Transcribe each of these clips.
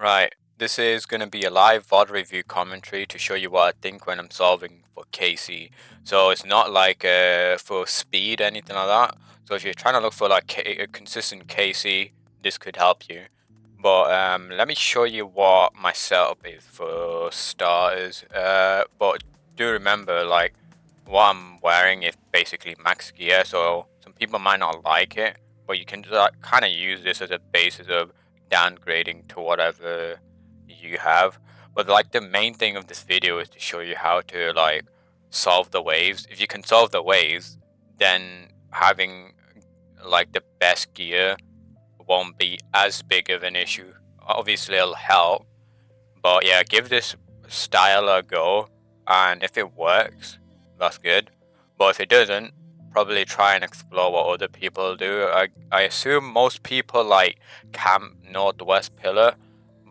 Right, this is going to be a live VOD review commentary to show you what I think when I'm solving for KC. So it's not like for speed, anything like that. So if you're trying to look for like a consistent KC, this could help you. But let me show you what my setup is for starters. But do remember, like, what I'm wearing is basically max gear, so some people might not like it, but you can just kind of use this as a basis of downgrading to whatever you have. But like the main thing of this video is to show you how to like solve the waves. If you can solve the waves, then having like the best gear won't be as big of an issue. Obviously it'll help, but yeah, give this style a go, and if it works, that's good. But if it doesn't, probably try and explore what other people do. I assume most people like camp northwest pillar,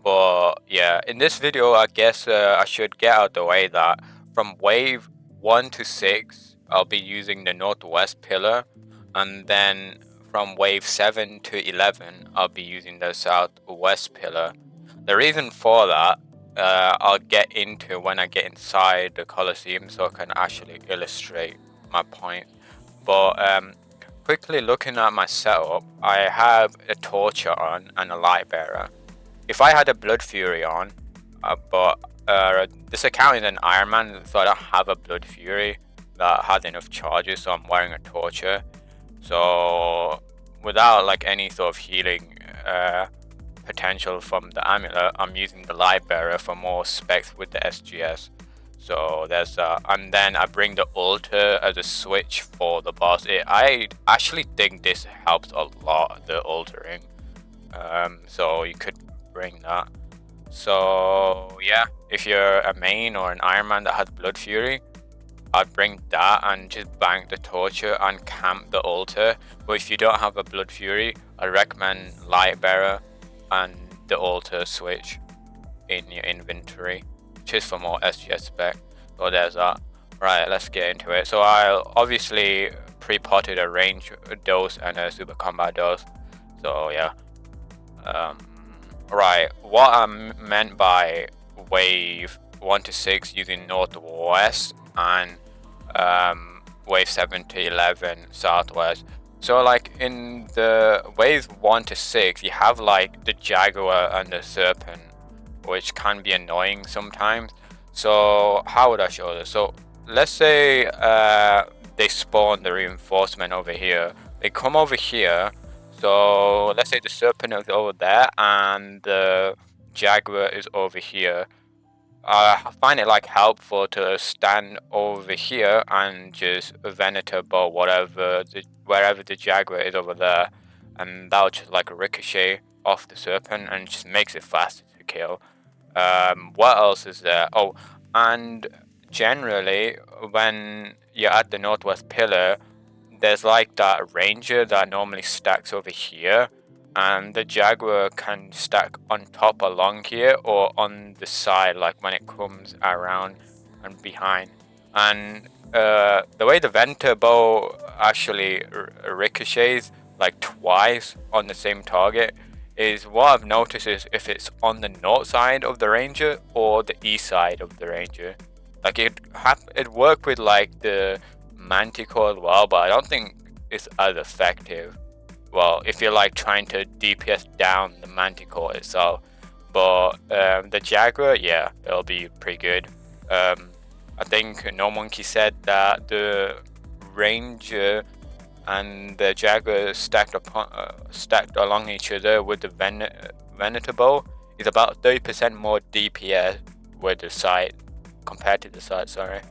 but yeah, in this video, I guess I should get out the way that from wave 1 to 6, I'll be using the northwest pillar, and then from wave 7 to 11, I'll be using the southwest pillar. The reason for that, I'll get into when I get inside the Colosseum, so I can actually illustrate my point. But quickly looking at my setup, I have a torture on and a light bearer. If I had a Blood Fury on, but this account is an Iron Man, so I don't have a Blood Fury that has enough charges, so I'm wearing a torture. So without like any sort of healing potential from the amulet, I'm using the light bearer for more specs with the SGS. So there's that, and then I bring the altar as a switch for the boss. I actually think this helps a lot, the altering. So you could bring that. So yeah, if you're a main or an Iron Man that has Blood Fury, I'd bring that and just bank the torture and camp the altar. But if you don't have a Blood Fury, I recommend Lightbearer and the altar switch in your inventory, just for more SGS spec. So there's that. Right, let's get into it. So I obviously pre-potted a range dose and a super combat dose. So yeah. Right, what I meant by wave 1 to 6 using northwest and wave 7 to 11 southwest. So like in the waves 1 to 6, you have like the jaguar and the serpent, which can be annoying sometimes. So how would I show this? So let's say they spawn the reinforcement over here. They come over here. So let's say the serpent is over there and the jaguar is over here. I find it like helpful to stand over here and just venerable wherever the jaguar is over there, and that'll just like ricochet off the serpent and just makes it faster to kill. What else is there? Oh, and generally when you're at the northwest pillar, there's like that ranger that normally stacks over here, and the jaguar can stack on top along here or on the side, like when it comes around and behind. And the way the venter bow actually ricochets like twice on the same target is what I've noticed is if it's on the north side of the ranger or the east side of the ranger. Like it worked with like the manticore as well, but I don't think it's as effective. Well, if you're like trying to DPS down the manticore itself, but the jaguar, yeah, it'll be pretty good. I think No Monkey said that the ranger and the jaguar stacked along each other with the venerable is about 30% more DPS with the site compared to the site. Sorry,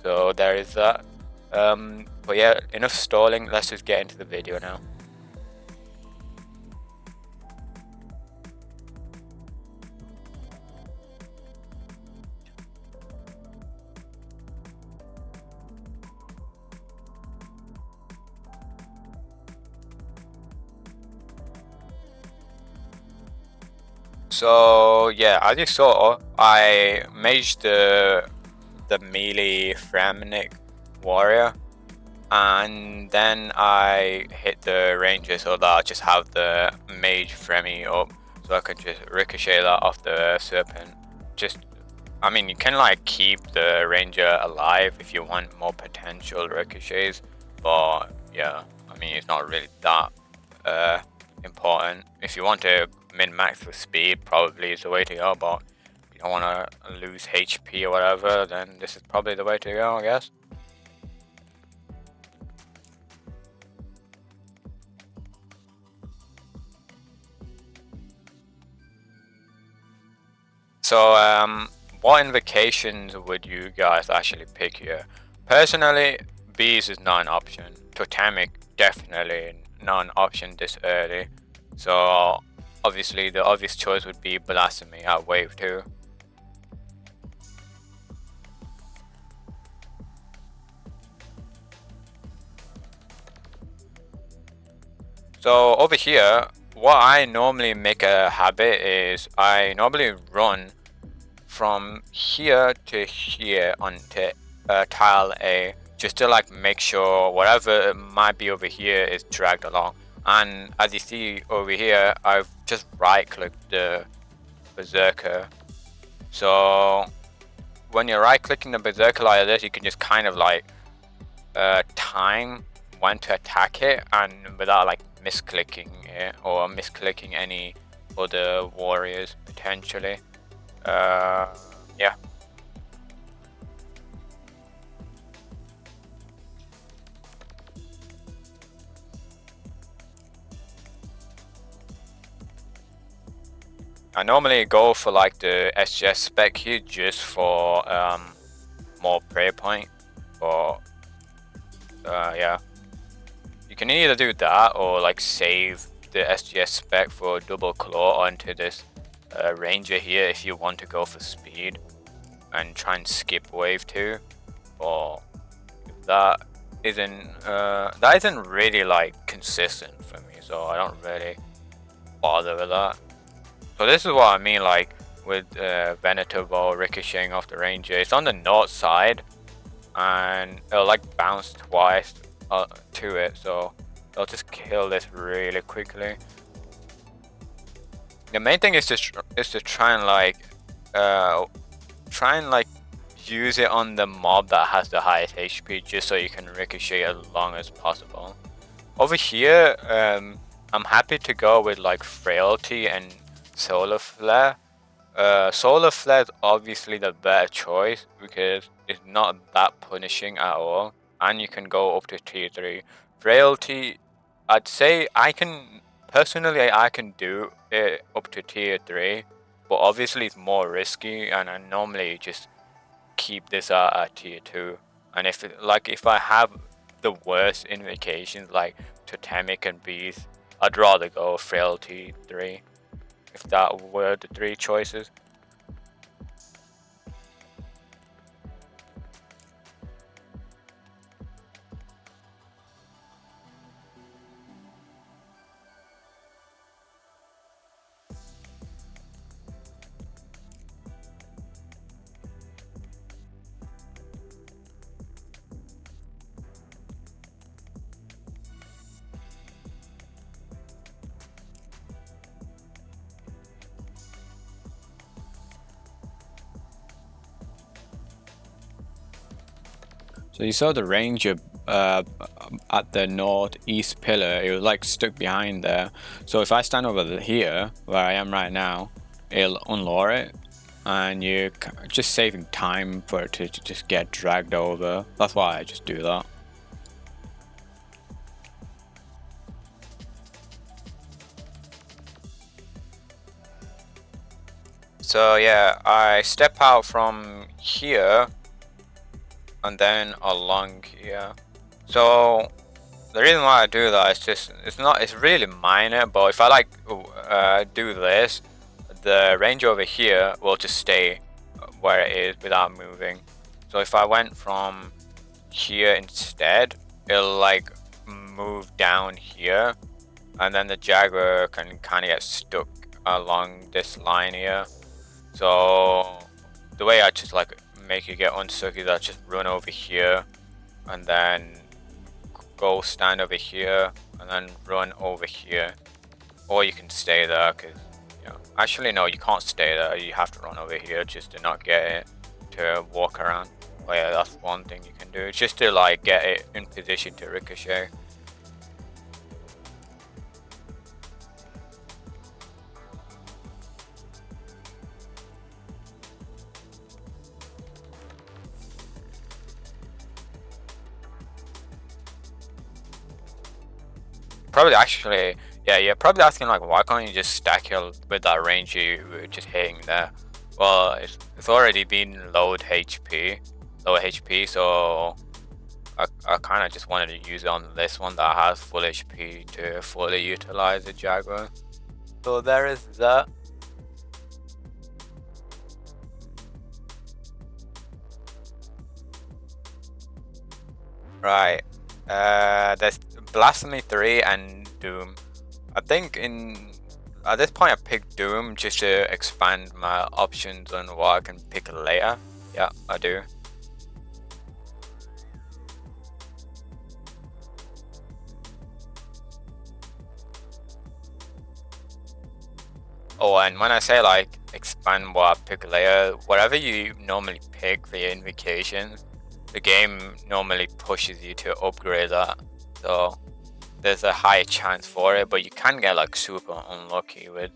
so there is that. But yeah, enough stalling. Let's just get into the video now. So yeah, as you saw, I maged the melee Fremnik warrior, and then I hit the ranger so that I just have the mage Fremi up. so I can just ricochet that off the serpent. I mean, you can like keep the ranger alive if you want more potential ricochets, but yeah, I mean, it's not really that important. If you want to min-max with speed, probably is the way to go, but if you don't want to lose HP or whatever, then this is probably the way to go, I guess. So, what invocations would you guys actually pick here? Personally, bees is not an option. Totemic, definitely not an option this early. So, obviously, the obvious choice would be Blasphemy at wave 2. So, over here, what I normally make a habit is I normally run from here to here onto tile A, just to like make sure whatever might be over here is dragged along. And as you see over here, I've just right clicked the berserker. So when you're right clicking the berserker like this, you can just kind of like time when to attack it, and without like misclicking it or misclicking any other warriors potentially. Yeah. I normally go for like the SGS spec here just for more prayer point, but yeah. You can either do that or like save the SGS spec for double claw onto this ranger here if you want to go for speed and try and skip wave 2. Or if that isn't really like consistent for me, so I don't really bother with that. So this is what I mean, like with Venator ricocheting off the ranger. It's on the north side, and it'll like bounce twice to it, so I'll just kill this really quickly. The main thing is to try and like use it on the mob that has the highest HP, just so you can ricochet as long as possible. Over here, I'm happy to go with like Frailty and Solarflare. Solarflare is obviously the better choice because it's not that punishing at all, and you can go up to tier 3. Frailty, I'd say I can do it up to tier 3, but obviously it's more risky, and I normally just keep this at tier 2. And if I have the worst invocations like Totemic and Beast, I'd rather go Frailty 3. If that were the 3 choices. So you saw the ranger at the northeast pillar. It was like stuck behind there. So if I stand over here, where I am right now, it'll unlock it, and you're just saving time for it to just get dragged over. That's why I just do that. So yeah, I step out from here and then along here. So the reason why I do that is it's really minor, but if I like do this, the range over here will just stay where it is without moving. So if I went from here instead, it'll like move down here, and then the Jaguar can kind of get stuck along this line here. So the way I just like make it get unstuck is I just run over here and then go stand over here and then run over here, or you can stay there because Yeah. Actually, no, you can't stay there. You have to run over here just to not get it to walk around. Oh yeah, that's one thing you can do. Just to like get it in position to ricochet. Probably actually, yeah, you're probably asking like, why can't you just stack it with that range you were just hitting there? Well, it's already been low HP, so I kind of just wanted to use it on this one that has full HP to fully utilize the Jaguar. So there is that. Right. There's Blasphemy 3 and Doom. I think at this point I picked Doom just to expand my options on what I can pick later. Yeah, I do. Oh, and when I say like expand what I pick later, whatever you normally pick for your invocation, the game normally pushes you to upgrade that. So there's a higher chance for it, but you can get like super unlucky with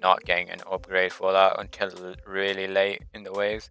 not getting an upgrade for that until really late in the waves.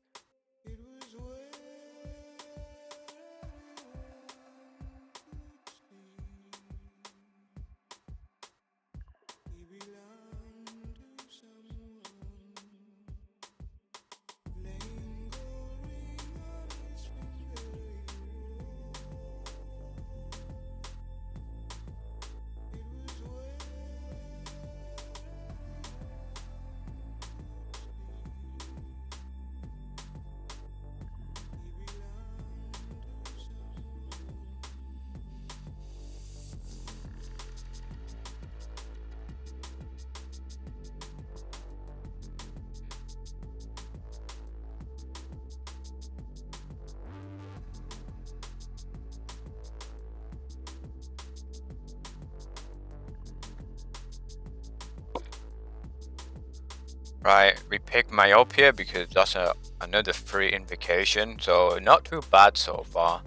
Right, we picked Myopia because that's another free invocation, so not too bad so far.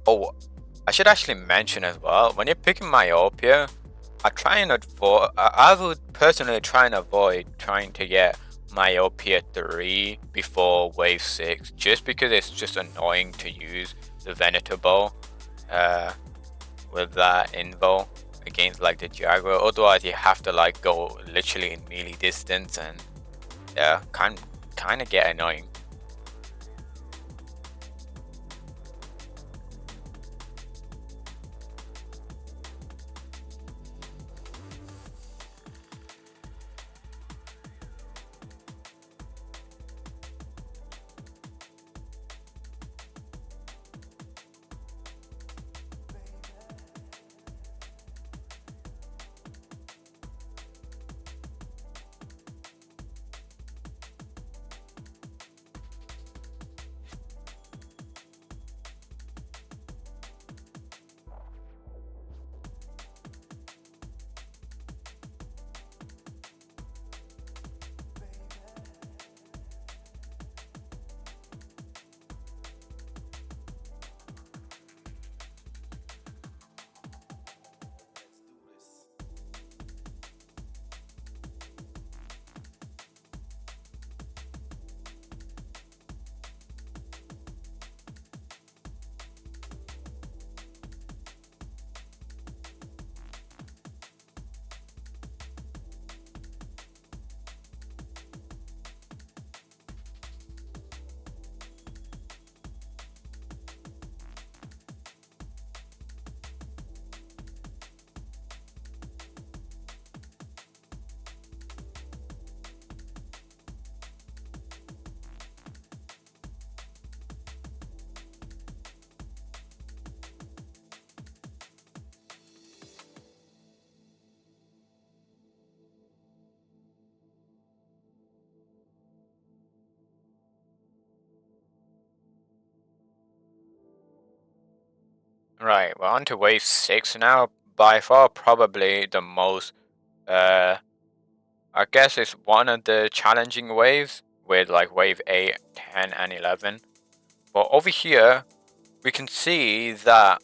Oh, I should actually mention as well, when you're picking Myopia, I would personally try and avoid trying to get Myopia 3 before Wave 6, just because it's just annoying to use the Venerable uh, with that invo against like the Jaguar. Otherwise, you have to like go literally in melee distance, and yeah, kind of get annoying. Right, we're on to Wave 6 now. by far probably the most, I guess it's one of the challenging waves with like wave 8, 10, and 11. But over here, we can see that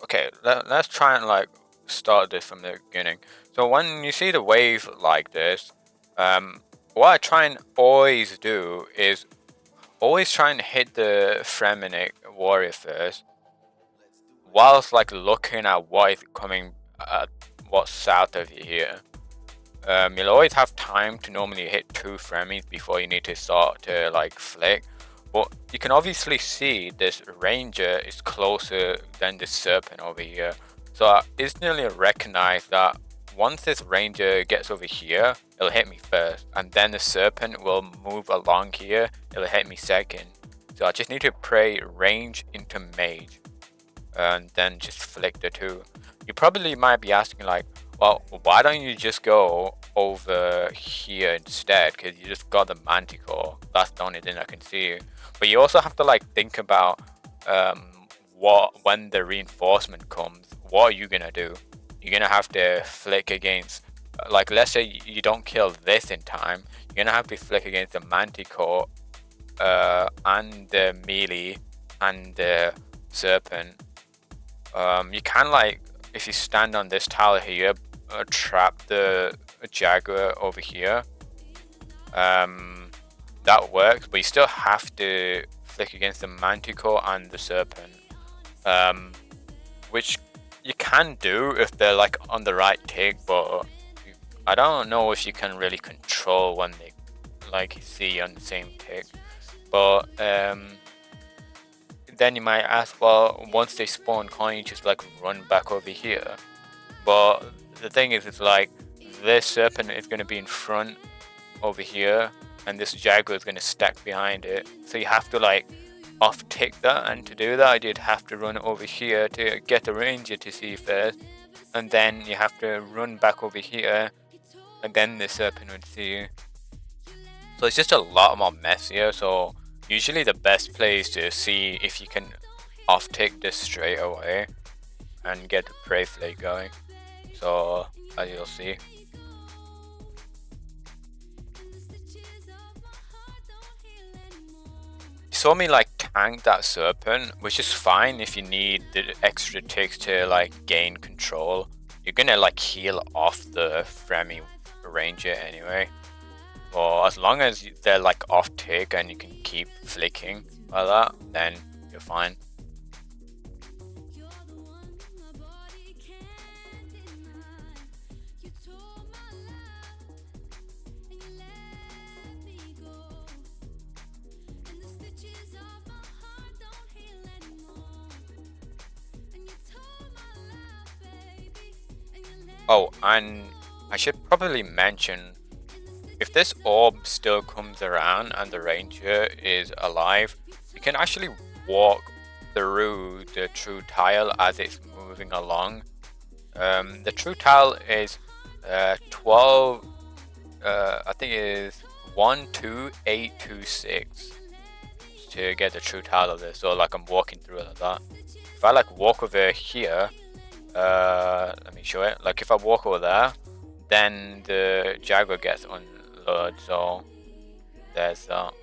okay, let's try and like start this from the beginning. So when you see the wave like this, what I try and always do is always try and hit the Fremenic warrior first, whilst like looking at what is coming, what's south of you here. You'll always have time to normally hit 2 Fremies before you need to start to like flick. But you can obviously see this ranger is closer than the serpent over here. So I instantly recognize that once this ranger gets over here, it'll hit me first. And then the serpent will move along here, it'll hit me second. So I just need to pray range into mage. And then just flick the 2. You probably might be asking like, well, why don't you just go over here instead? Because you just got the Manticore. That's the only thing I can see. But you also have to like think about when the reinforcement comes, what are you gonna do? You're gonna have to flick against, like let's say you don't kill this in time, you're gonna have to flick against the Manticore and the melee and the serpent. You can like, if you stand on this tower here, trap the Jaguar over here. That works, but you still have to flick against the Manticore and the serpent, which you can do if they're like on the right tick, but I don't know if you can really control when they like see on the same tick. But then you might ask, well, once they spawn, can't you just like run back over here? But the thing is, it's like this serpent is going to be in front over here, and this Jaguar is going to stack behind it. So you have to like off tick that, and to do that, you'd have to run over here to get the ranger to see first, and then you have to run back over here, and then the serpent would see you. So it's just a lot more messier. So usually the best place to see if you can off tick this straight away and get the prey flick going. So as you'll see. You saw me like tank that serpent, which is fine if you need the extra ticks to like gain control. You're gonna like heal off the Fremi ranger anyway. Or as long as they're like off tick and you can keep flicking like that, then you're fine. Oh, and I should probably mention, if this orb still comes around and the ranger is alive, you can actually walk through the true tile as it's moving along. The true tile is 12, I think it is 12826 to get the true tile of this. So like I'm walking through it like that. If I like walk over here, let me show it. Like if I walk over there, then the Jaguar gets unloaded. So there's that.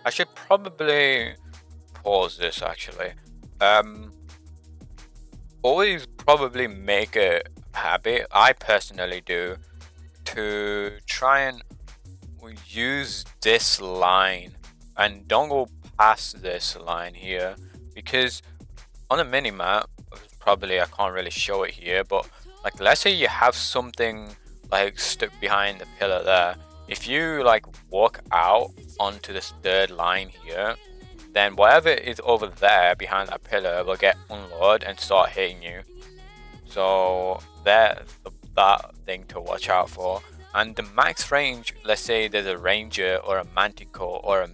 I should probably pause this actually. Always probably make a habit, I personally do, to try and use this line and don't go past this line here, because on a minimap, probably I can't really show it here, but like let's say you have something like stuck behind the pillar there, if you like walk out onto this third line here, then whatever is over there behind that pillar will get unloaded and start hitting you. So that's that thing to watch out for. And the max range, let's say there's a ranger or a manticore or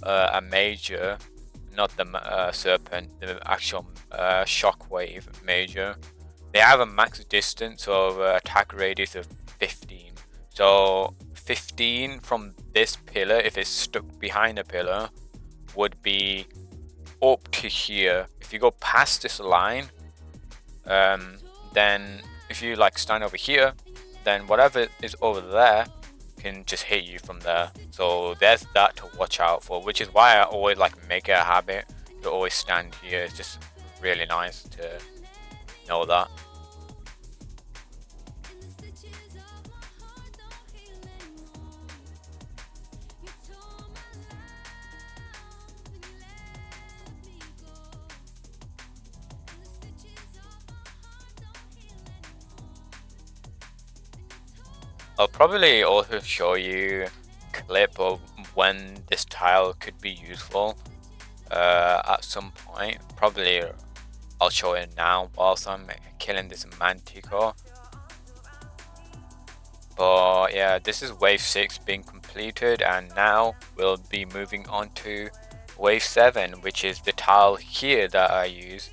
a major, not the serpent, the actual shockwave major. They have a max distance of attack radius of 15. So 15 from this pillar, if it's stuck behind a pillar, would be up to here. If you go past this line, then if you like stand over here, then whatever is over there can just hit you from there. So there's that to watch out for, which is why I always like make it a habit to always stand here. It's just really nice to know that. I'll probably also show you a clip of when this tile could be useful at some point. Probably I'll show it now whilst I'm killing this manticore. But yeah, this is wave 6 being completed, and now we'll be moving on to wave 7, which is the tile here that I use.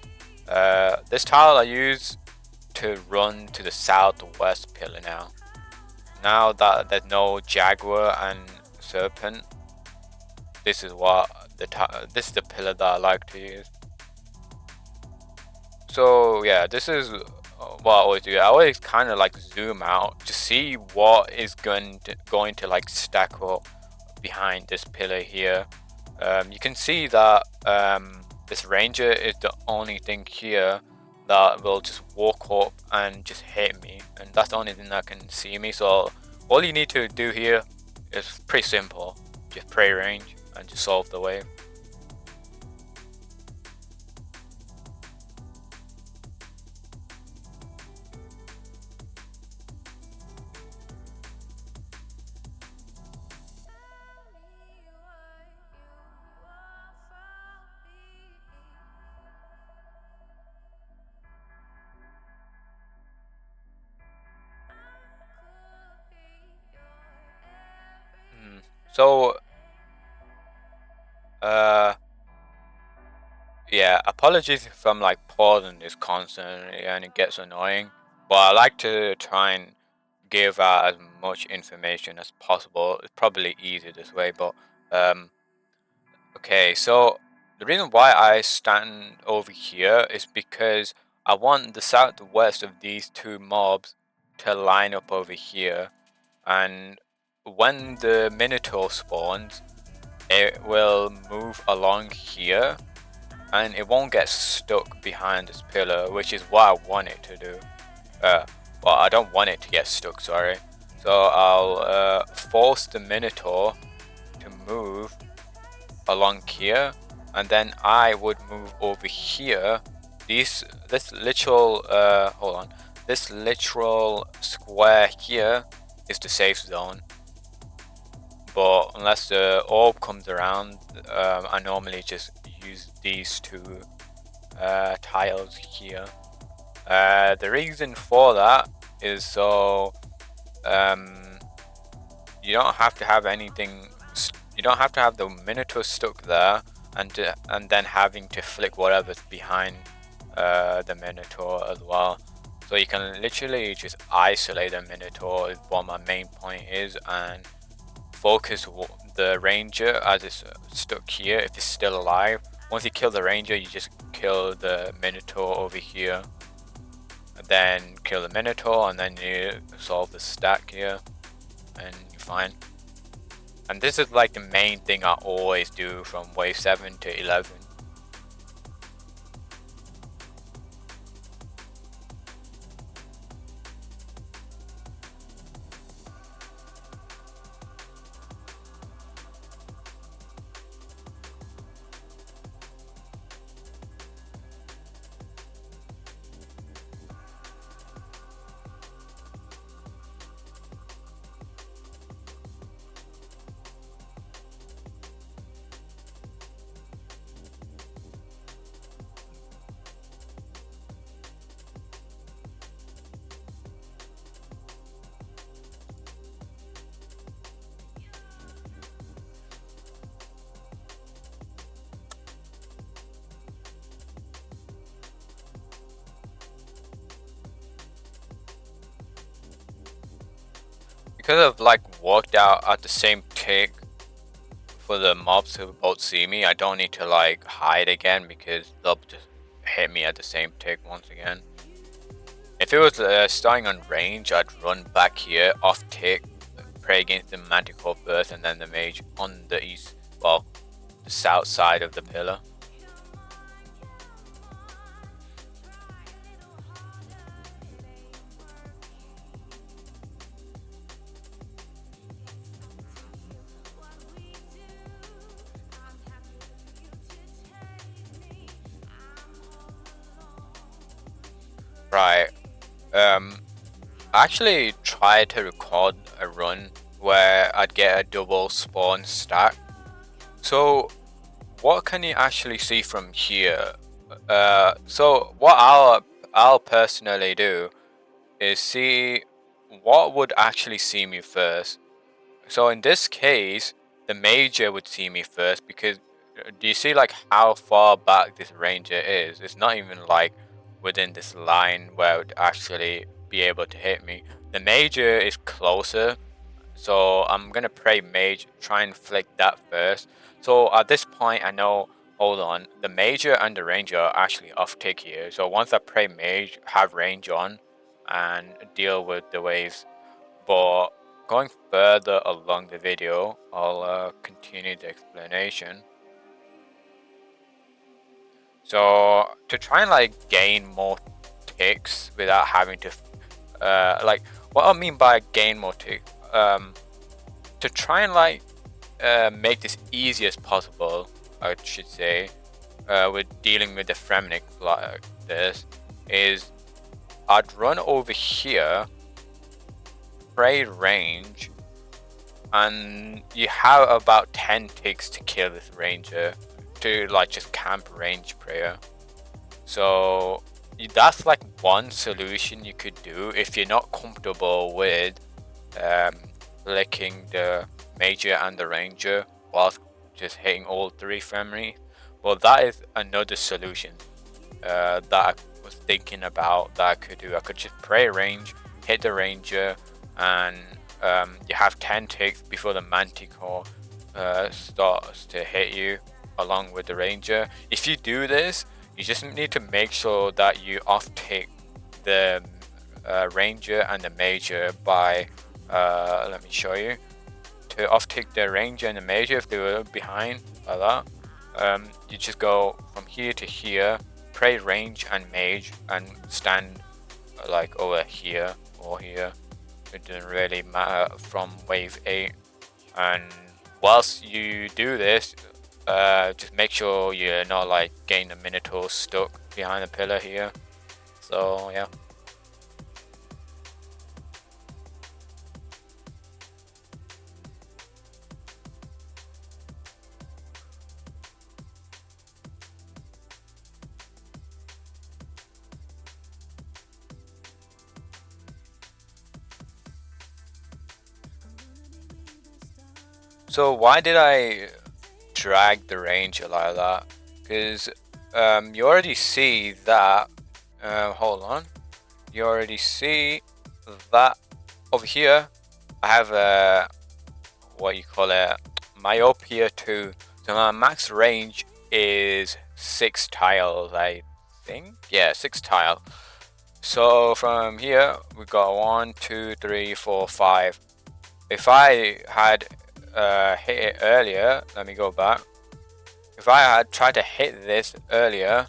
This tile I use to run to the southwest pillar now. Now that there's no jaguar and serpent, this is what this is the pillar that I like to use. So yeah, this is what I always do. I always kind of like zoom out to see what is going to like stack up behind this pillar here. You can see that this ranger is the only thing here that will just walk up and just hit me, and that's the only thing that can see me. So all you need to do here is pretty simple, just pray range and just solve the wave. So yeah, apologies if I'm like pausing this constantly and it gets annoying, but I like to try and give out as much information as possible. It's probably easier this way, but okay, so the reason why I stand over here is because I want the southwest of these two mobs to line up over here, and when the Minotaur spawns, it will move along here and it won't get stuck behind this pillar, which is what I want it to do. Well, I don't want it to get stuck, sorry. So I'll force the Minotaur to move along here, and then I would move over here. This literal this literal square here is the safe zone. But unless the orb comes around, I normally just use these two tiles here. The reason for that is so you don't have to have anything. You don't have to have the Minotaur stuck there and then having to flick whatever's behind the Minotaur as well. So you can literally just isolate the Minotaur is what my main point is, and focus the ranger as it's stuck here if it's still alive. Once you kill the ranger, you just kill the Minotaur over here, and then kill the Minotaur, and then you solve the stack here and you're fine. And this is like the main thing I always do from wave 7 to 11. could have like worked out at the same tick for the mobs to both see me. I don't need to like hide again because they'll just hit me at the same tick once again. If it was starting on range, I'd run back here off tick, pray against the Manticore first, and then the mage on the east, well, the south side of the pillar. Right. I actually tried to record a run where I'd get a double spawn stack. So what can you actually see from here? So what I'll personally do is see what would actually see me first. So in this case, the major would see me first because do you see like how far back this ranger is? It's not even like within this line where it would actually be able to hit me. The major is closer, so I'm gonna pray mage, try and flick that first. So at this point I know, hold on, the major and the ranger are actually off tick here. So once I pray mage, have range on and deal with the waves. But going further along the video, I'll continue the explanation. So to try and like gain more ticks without having to like what I mean by gain more ticks, to try and like make this easy as possible, I should say, with dealing with the Fremnik like this, is I'd run over here, pray range, and you have about 10 ticks to kill this ranger, to like just camp range prayer. So that's like one solution you could do if you're not comfortable with flicking the major and the ranger whilst just hitting all three family. Well, that is another solution that I was thinking about that I could do. I could just pray range, hit the ranger, and you have 10 ticks before the manticore starts to hit you along with the ranger. If you do this, you just need to make sure that you off tick the ranger and the major by let me show you. To off tick the ranger and the major if they were behind like that, you just go from here to here, pray range and mage, and stand like over here or here. It doesn't really matter from wave 8. And whilst you do this, just make sure you're not like getting the minotaur stuck behind the pillar here. So yeah. So why did I drag the ranger like that? Because you already see that, hold on, you already see that over here I have a, what you call it, myopia 2. So my max range is 6 tiles, I think. Yeah, 6 tiles. So from here we got 1, 2, 3, 4, 5. If I had hit it earlier, let me go back. If I had tried to hit this earlier,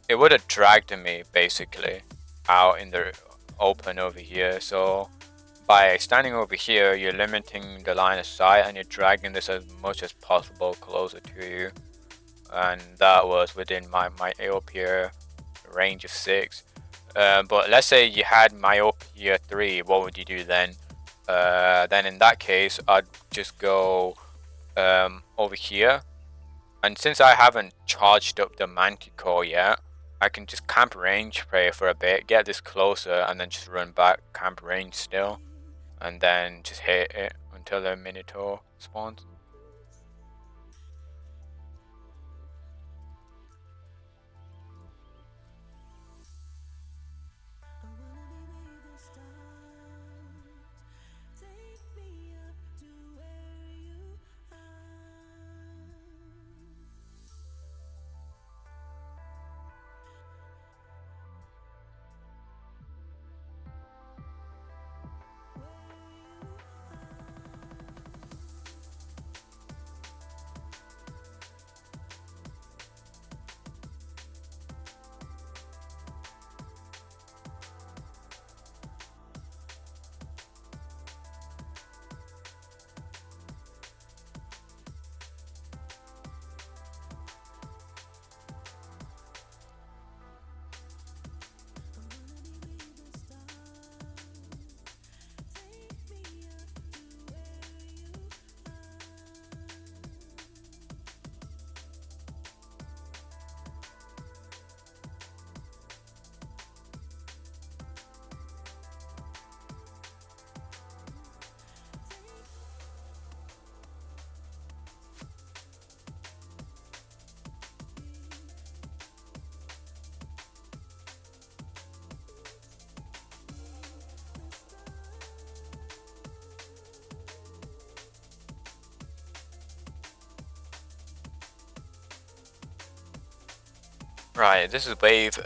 it would have dragged me basically out in the open over here. So by standing over here, you're limiting the line of sight and you're dragging this as much as possible closer to you. And that was within my myopia range of 6. But let's say you had myopia 3, what would you do then? Then in that case, I'd just go over here. And since I haven't charged up the manticore yet, I can just camp range pray for a bit, get this closer, and then just run back, camp range still, and then just hit it until the minotaur spawns. Right, this is wave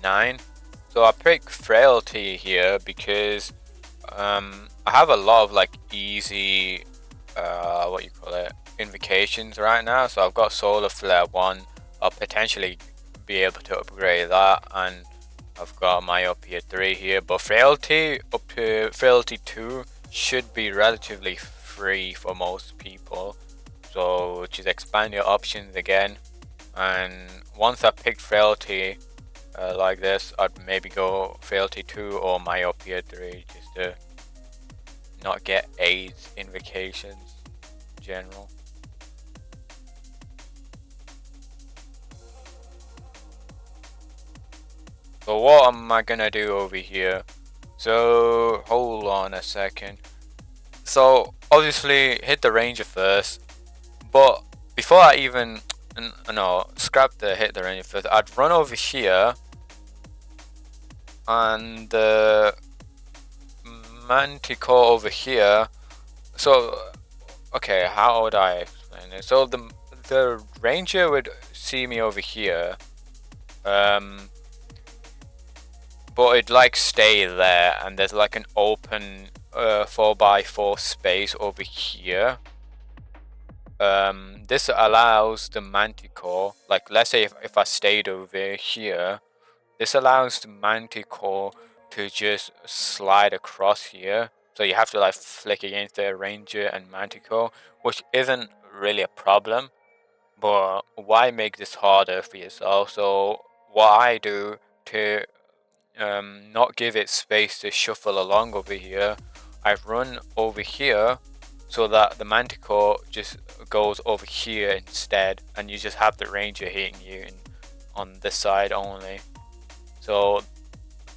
9. So I pick frailty here because I have a lot of like easy what you call it, invocations right now. So I've got Solarflare 1. I'll potentially be able to upgrade that, and I've got myopia 3 here. But frailty up to frailty 2 should be relatively free for most people. So just expand your options again, and once I picked frailty like this, I'd maybe go frailty 2 or myopia 3 just to not get AIDS invocations in general. So what am I gonna do over here? So hold on a second. So obviously hit the ranger first, but before I even no, scrap the hit the ranger first, I'd run over here and the manticore over here. So okay, how would I explain it? So the ranger would see me over here, um, but it'd like stay there, and there's like an open 4x4 space over here. This allows the manticore, like let's say if I stayed over here, this allows the manticore to just slide across here. So you have to like flick against the ranger and manticore, which isn't really a problem, but why make this harder for yourself? So what I do to not give it space to shuffle along over here, I run over here so that the manticore just goes over here instead, and you just have the ranger hitting you on this side only. So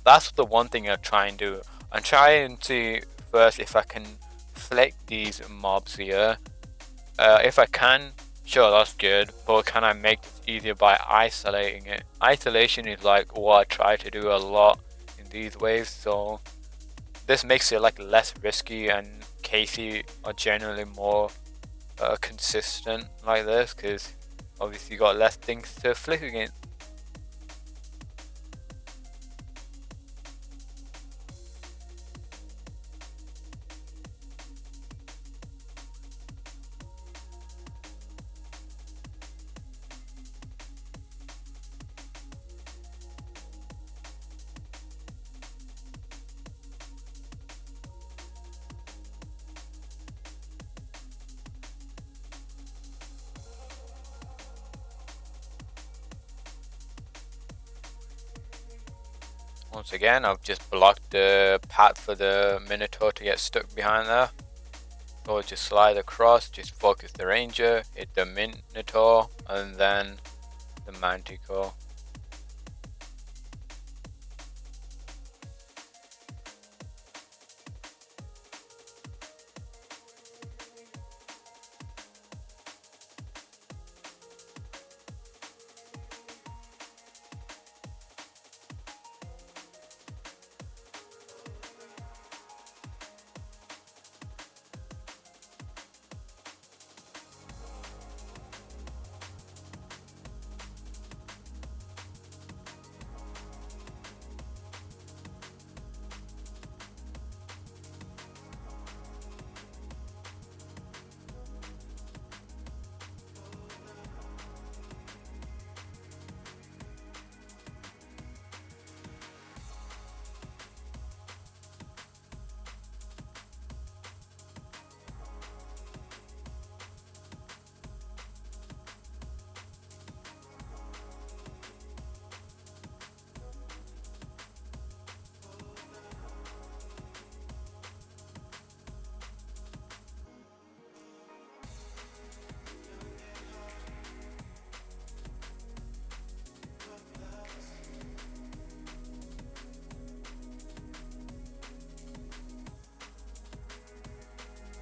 that's the one thing I try and do. I'm trying to first if I can flick these mobs here. If I can, sure, that's good, but can I make this easier by isolating it? Isolation is like what I try to do a lot in these waves, so this makes it like less risky, and Casey are generally more consistent like this because obviously you got less things to flick against. Once again, I've just blocked the path for the Minotaur to get stuck behind there. So just slide across, just focus the ranger, hit the Minotaur, and then the Manticore.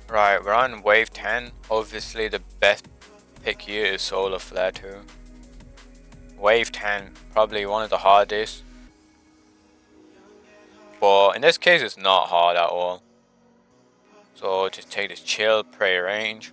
Right, we're on wave 10. Obviously the best pick here is Solarflare 2. Wave 10, probably one of the hardest. But in this case it's not hard at all. So just take this chill, pray range.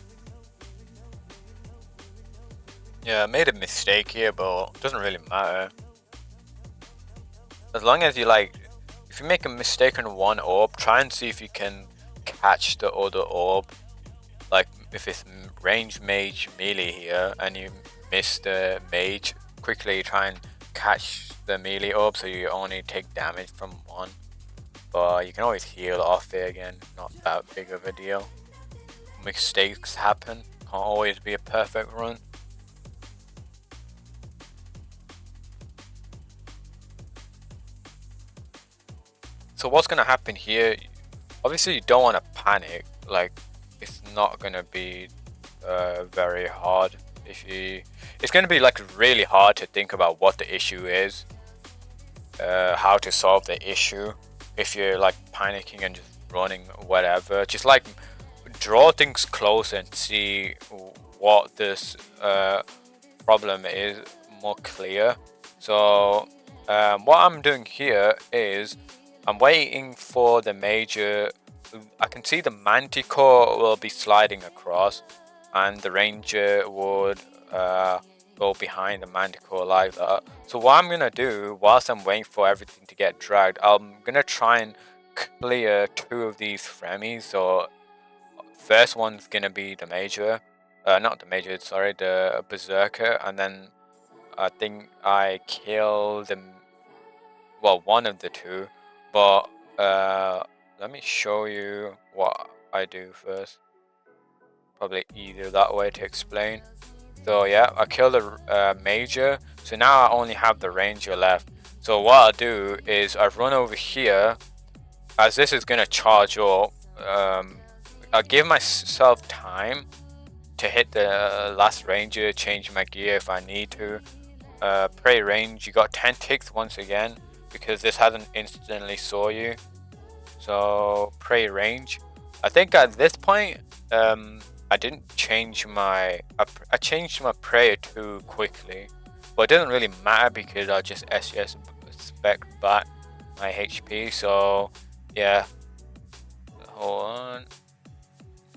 Yeah, I made a mistake here, but it doesn't really matter. As long as you like, if you make a mistake on one orb, try and see if you can catch the other orb. Like if it's range mage melee here and you miss the mage, quickly try and catch the melee orb so you only take damage from one. But you can always heal off it again, not that big of a deal. Mistakes happen, can't always be a perfect run. So what's gonna happen here? Obviously, you don't want to panic. Like, it's not gonna be very hard. If you, it's gonna be like really hard to think about what the issue is, how to solve the issue. If you're like panicking and just running whatever, just like draw things close and see what this problem is more clear. So what I'm doing here is I'm waiting for the major. I can see the manticore will be sliding across and the ranger would go behind the manticore like that. So what I'm gonna do whilst I'm waiting for everything to get dragged, I'm gonna try and clear two of these fremies. So first one's gonna be the major, not the major, sorry, the berserker, and then I think I killed the, well, one of the two, but let me show you what I do first. probably easier that way to explain. So yeah, I killed the major, so now I only have the ranger left. So what I'll do is I run over here, as this is gonna charge up. I'll give myself time to hit the last ranger, change my gear if I need to. Prey range, you got 10 ticks once again because this hasn't instantly saw you. So prey range, I think at this point I didn't change I changed my prayer too quickly, but it doesn't really matter because I'll just SES spec back my HP. So yeah, hold on,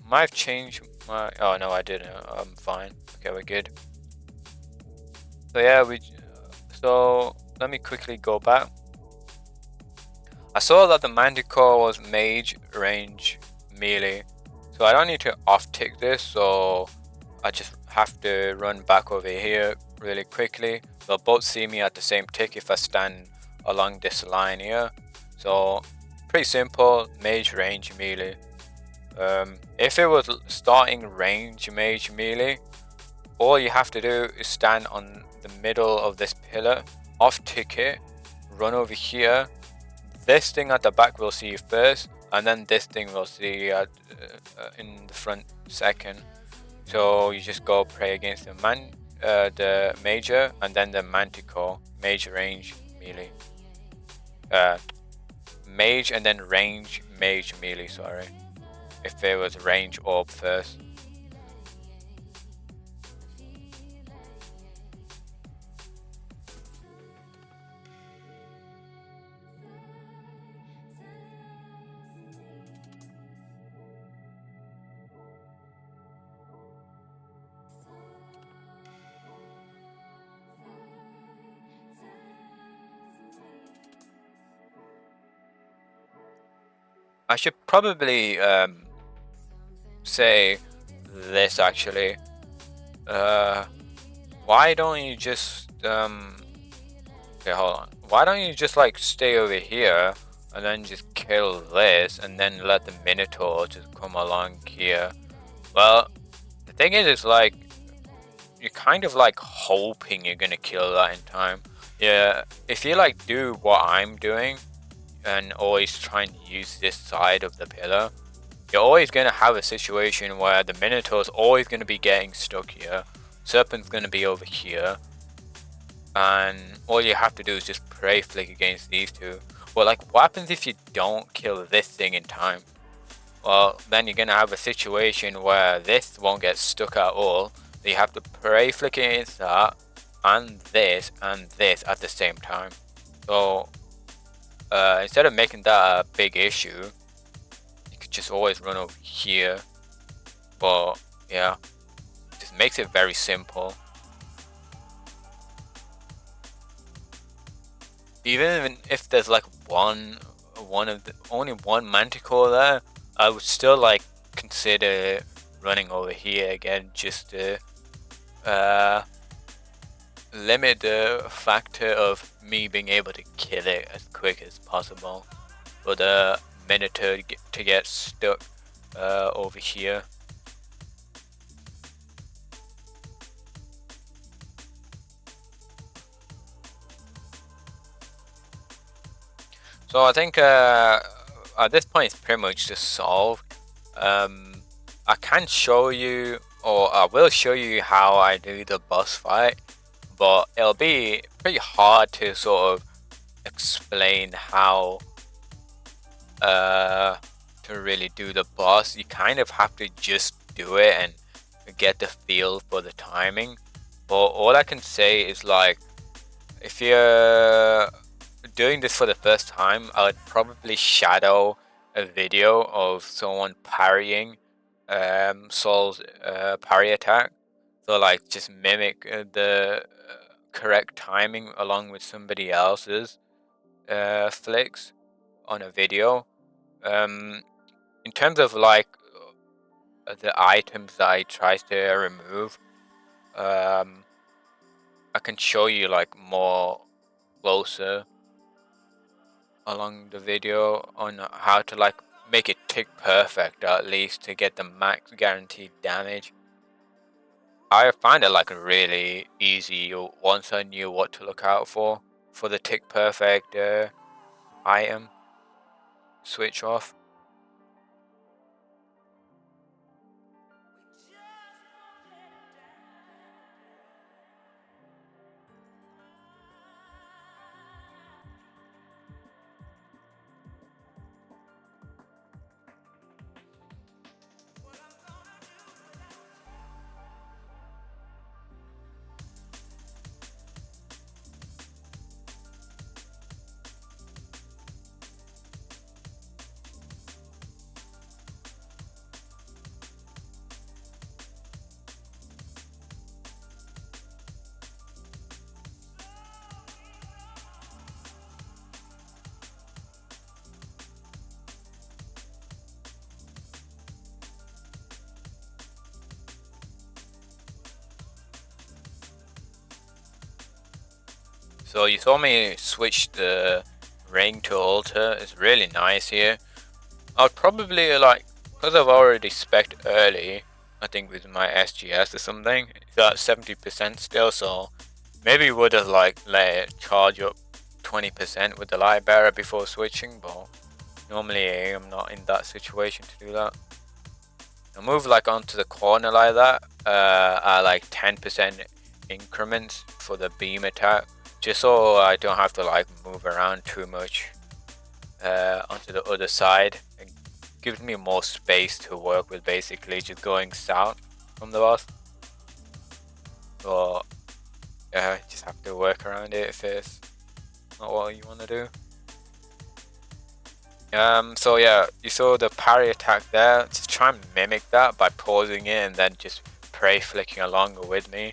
might have changed my, oh no I didn't, I'm fine, okay, we're good. So yeah, so let me quickly go back. I saw that the Manticore was mage, range, melee, so I don't need to off tick this, so I just have to run back over here really quickly. They'll both see me at the same tick if I stand along this line here. So pretty simple, mage, range, melee. If it was starting range, mage, melee, all you have to do is stand on the middle of this pillar, off tick it, run over here. This thing at the back will see you first, and then this thing will see you in the front second. So you just go pray against the major, and then the manticore, mage, range, melee. Mage and then range, mage, melee. Sorry, if there was range orb first. I should probably say this actually. Why don't you just okay, hold on. Why don't you just like stay over here and then just kill this and then let the Minotaur just come along here? Well, the thing is like you're kind of like hoping you're gonna kill that in time. Yeah, if you like do what I'm doing and always trying to use this side of the pillar, you're always going to have a situation where the Minotaur's always going to be getting stuck here, Serpent's going to be over here, and all you have to do is just pray flick against these two. Well, like, what happens if you don't kill this thing in time? Well, then you're going to have a situation where this won't get stuck at all, so you have to pray flick against that, and this at the same time. So instead of making that a big issue, you could just always run over here. But yeah, just makes it very simple. Even if there's like only one manticore there, I would still like consider running over here again just to limit the factor of me being able to kill it as quick as possible for the Minotaur to get stuck over here. So I think at this point it's pretty much just solved. I can show you, or I will show you how I do the boss fight, but it'll be pretty hard to sort of explain how to really do the boss. You kind of have to just do it and get the feel for the timing. But all I can say is like, if you're doing this for the first time, I would probably shadow a video of someone parrying Saul's parry attack. So like just mimic the correct timing along with somebody else's flicks on a video. In terms of like the items that I try to remove, I can show you like more closer along the video on how to like make it tick perfect at least to get the max guaranteed damage. I find it like really easy once I knew what to look out for the tick perfect item switch off. So you saw me switch the ring to altar. It's really nice here. I'd probably like, because I've already spec'd early, I think with my SGS or something, it's at 70% still, so maybe would have like let it charge up 20% with the light bearer before switching, but normally I'm not in that situation to do that. I move like onto the corner like that at like 10% increments for the beam attack, just so I don't have to like move around too much onto the other side. It gives me more space to work with, basically just going south from the boss. So yeah, just have to work around it if it's not what you want to do. So yeah, you saw the parry attack there. Just try and mimic that by pausing it and then just pray flicking along with me.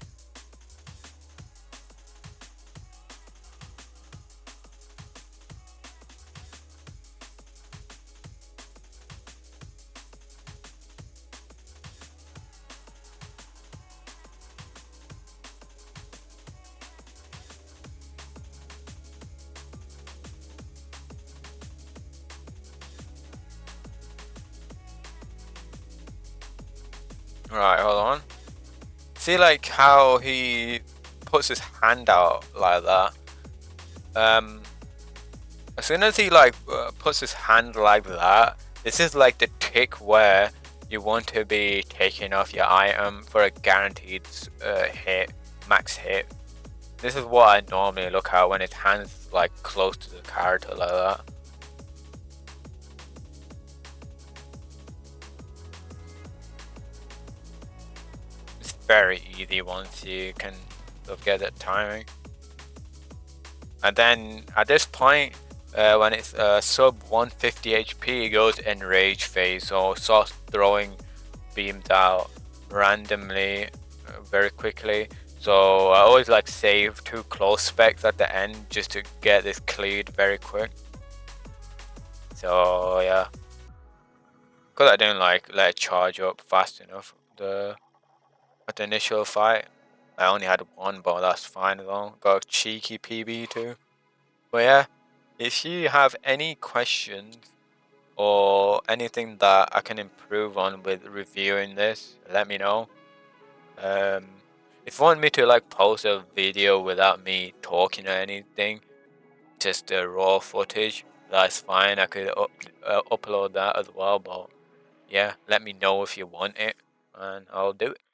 Right, hold on. See like how he puts his hand out like that. As soon as he like puts his hand like that, this is like the tick where you want to be taking off your item for a guaranteed hit, max hit. This is what I normally look at when his hand's like close to the character like that. It's very easy once you can sort of get that timing. And then at this point, when it's sub 150 HP, it goes enrage phase, so starts throwing beams out randomly very quickly. So I always like save 2 close specs at the end just to get this cleared very quick. So yeah, because I didn't like let it charge up fast enough at the initial fight. I only had one, but that's fine though. Got a cheeky PB too. But yeah, if you have any questions or anything that I can improve on with reviewing this, let me know. If you want me to like post a video without me talking or anything, just the raw footage, that's fine. I could upload that as well. But yeah, let me know if you want it, and I'll do it.